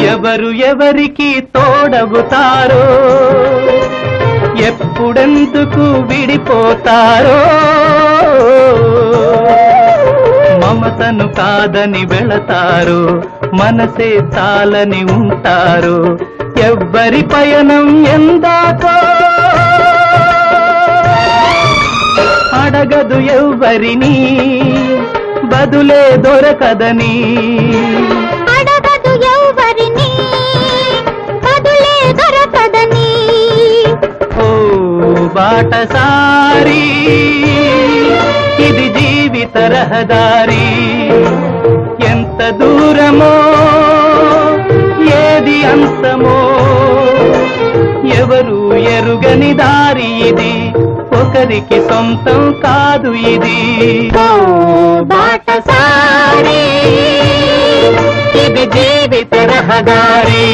ఎవరు ఎవరికి తోడవుతారో ఎప్పుడెందుకు విడిపోతారో మమతను కాదని వెళతారు మనసే చాలని ఉంటారు ఎవ్వరి పయనం ఎందాకో అడగదు ఎవ్వరిని బదులే దొరకదని అడగదు ఎవ్వరిని బదులే దొరకదని ఓ బాటసారి ఇది జీవిత రహదారి ఎంత దూరమో ఏది అంతమో ఎవరు ఎరుగని దారి ఇది ఒకరికి సొంతం కాదు ఇది ఓ బాటసారి ఇది జీవిత రహదారి